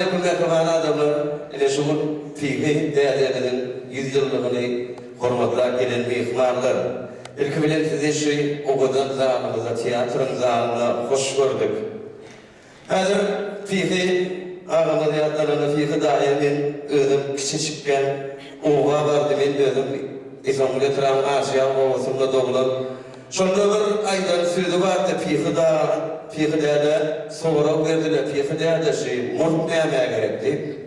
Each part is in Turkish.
Yakın adamlar ile şunun fihi değerlerinin yüzyıllığını hormatla gelen mihmanlar. İlk bilen size şey okudan zamanımıza, tiyatronun zamanına hoş gördük. Hazır fihi ağlamada yatlarını fihi daimin özüm küçükken oğa vardı ben özüm İstanbul Yatırağın Asya Ovası'nda doğulan. Şonda bir aydan sözü vardı Fihide'de sonra verdiler. Fihide'de şey murt neyemeye gerekti?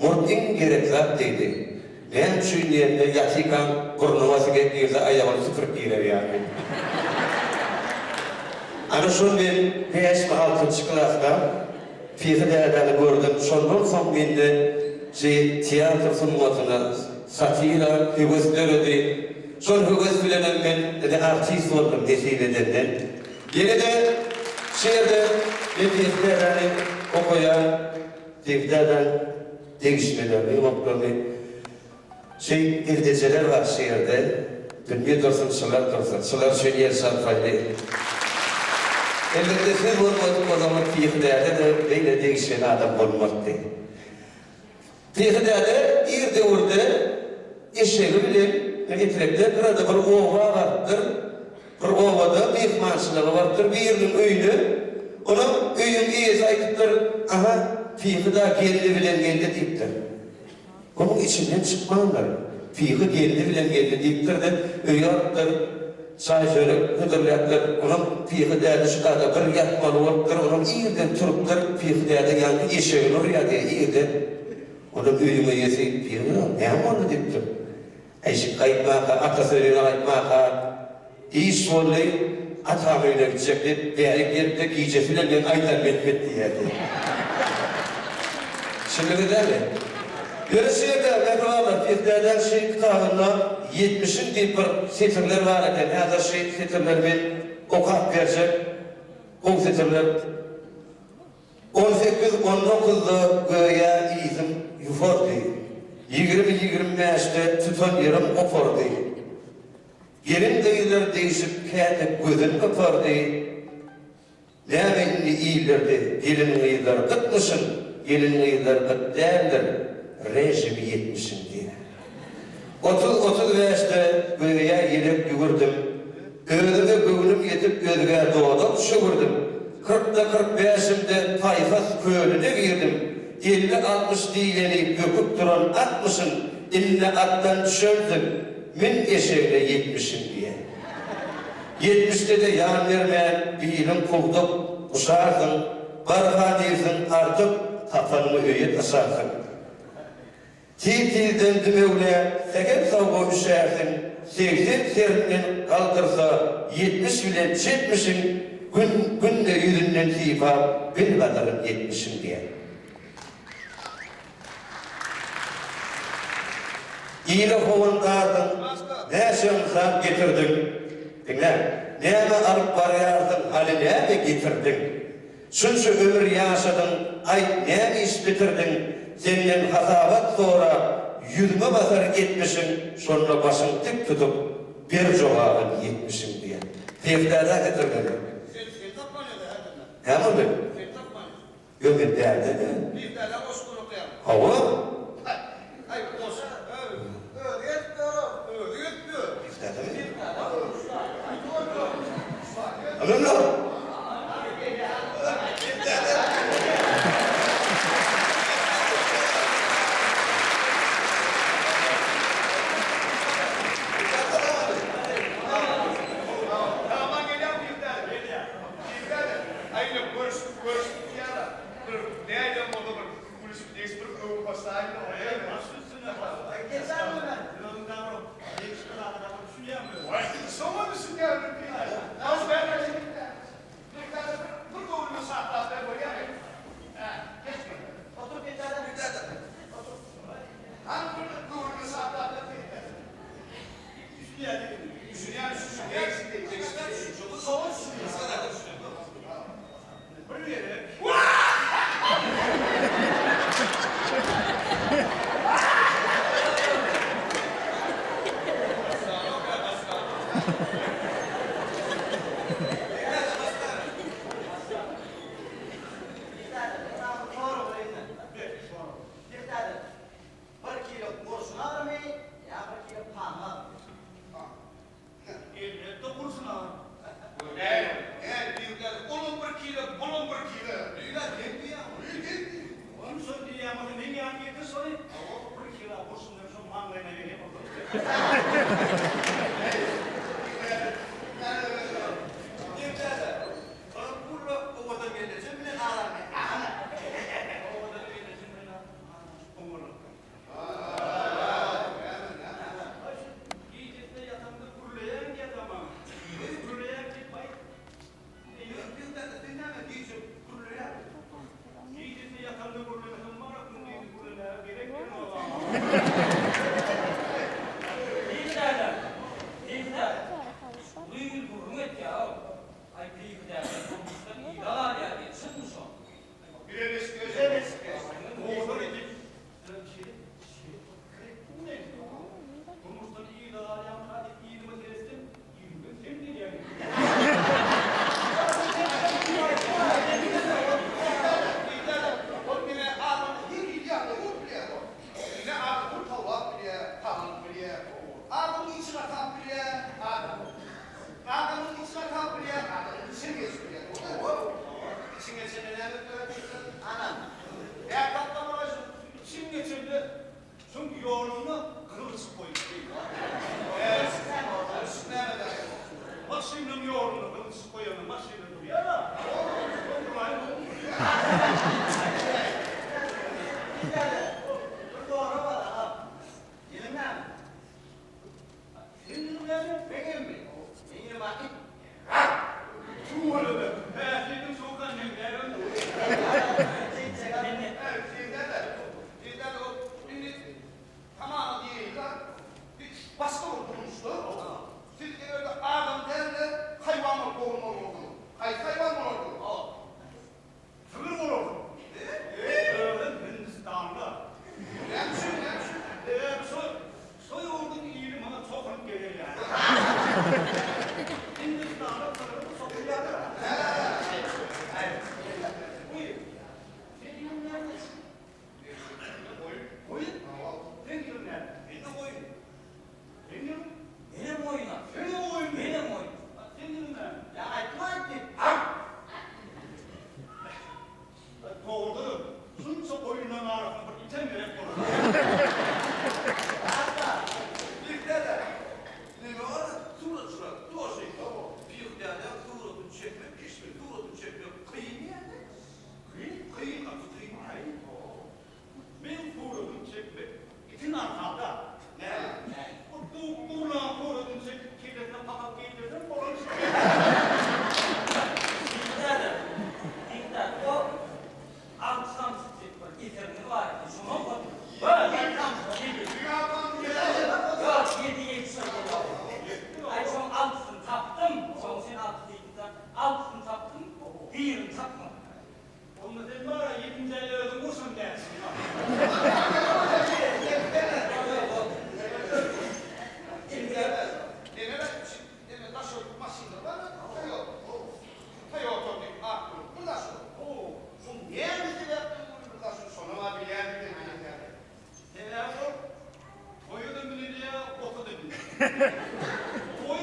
Murt en gerek zat deydi. Ben şu niyette yatikan kurnuvası gerektiğinizde ayağını sıfır girer yani. Ana şun ben 5-6. Klasda Fihide'de gördüm. Şondan son ben de tiyatro sunmasına satira, hüvüsleri son hüvüs bilenen ben artist oldum deseydeden. Yine de şehirde bir defterlerini okuyan, defterden değişmeleri, noktaları ildeseler var şehirde. Bilmiyor dursun, sılar söyleyen sarfaylı. Elbette siz o zaman fiihlerde de böyle değişen adam olmaktı. Fiihlerde irde orada eşeği bile getirekler, burada bir oğa vardır. Bir ovada mehmançılığı vardır, bir yerinin öyünü, onun öyün iyisi aytıptır, aha, fiihi da geldi bilen geldi deyiptir. Onun içinden çıkmanlar. Fiihi geldi bilen geldi deyiptir de, öy arttır, sayışörük, hıdırlattır, onun fiihi derdi çıkardı, bir yatmalı vardır, onun iyiden turuptur, fiihi derdi yankı eşeğin oraya diye iyiden, onun öyünü iyisi, fiihi ne yapmalı deyiptir. Eşik kayıtmaka, atasörüne kayıtmaka, İş vallahi atamıyla gidecekler, beğenik yerinde giyeceğiyle ben aydan metmet diyerdi. Şimdi ne derler? Görüşüyor da ben varlar, Fihda'dan kitabında 70'in deyip bir setirler var eken, ya da setirler ben okap verecek, o setirler 18-19'da göğe izim yufardı, 20-25'te tutan yerim ofardı. Yerin dayılar değişip kâte gözün kapardı. Lâmenli iyilirdi, gelin ıyılar kıtmışın, gelin ıyılar kıt değerler, rejimi 70'in diye. 30-35'te göğe yelip yugurdum, göğüme göğünüm yetip gözüge doğdum, şugurdum. 40'da 45'imde tayfas köylüne girdim, 50-60 diyeleyip göküp duran 60'ın, inne attan düşördüm. Min eşeğiyle 70'in diye. 70'te de yan vermeyen bir ilim kulduk, uşarsın, barha değilsin artık tapanını öğüt asarsın. Tilden dümevle sekep savgu üşersin, 80 serinin kaldırsa 70 ile 70'in günde yüzünden sifa bin kadarın 70'in diye. İyile kovun dağıdın, ne şımsan getirdin? Dinle, neyme alıp barıyardın, hali neyme getirdin? Şuncu ömür yaşadın, ay neyme iş bitirdin? Senin hasabat sonra yüzme basar etmişsin, sonra başın dik tutup bir cevabın 70'in diye. Defterden getirdin. Sen tapmanıydı her Hemen mi? Sen tapmanıydı. Yok bir derdi de. Bir tane boşkun okuyalım. Hava? Ay boş. Öyle yetmiyor. Defterde mi? Anladın mı? Tamam geliyorum bir tane. Bir tane. Aynı görüştük ya da. Ne aydan oldu bak. Görüştük değişik bir kavuk bastı. Aynı oraya mı? Geçer mi ben? Yolundan o. Değişik bir adamı düşünüyor muyum? Vay, sonra düşün geldim. Az ben de şimdi. Başka oturmuştu. Siz öyle adam derler, hayvan mı boğulma oldu? Hayvan mı oldu? Sınır mı oldu? Hindistan'da. Soyuldun iyiyim ama çok gelir yani. Hindistan'da sınırı sokuyor. Buyur. Senin neredesin? Oyun? Senin nerede? Benim oyun. Benim oyuna. Senin oyun. Benim oyun. Senin nerede? Ya Atlantik. Doğru. Sunsa oyundan arasında iten gerek olur. Birlikte ne var? Surat doşek. Bir tane suratını çekmek, hiçbir suratını çekmek kıyım yani. Kıyım nasıl kıyım? Benim suratını çekmek. İtin arkada. Ne? O doğrulan suratını çekip kirletine pakat giydirdim. Onu Diktat o akşam sıçıp getirini var ki şuna bak. Böyle yok 7 sayı. Ay son altısını taptım. Son sen altısını taptım. Diğerini tapmadım. Onu dedim var ya 7. ayda öldüm olsun dersin. Koyu da bilir ya, otu da bilir. Koy,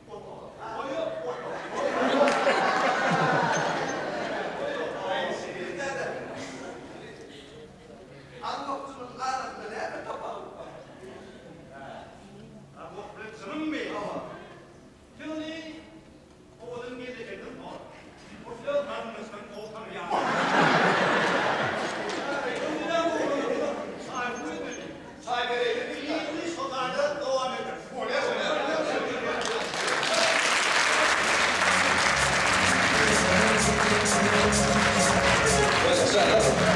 otu. Koyu, otu. Anlattığınız arasında nerede tapalım? Bu sınırım bey. Şimdi oğlum gelecektir o. O flört varmışsın oltanı ya. Önceden bu oğlum sahibi buydu. İyi iş otarda devam eder. Başka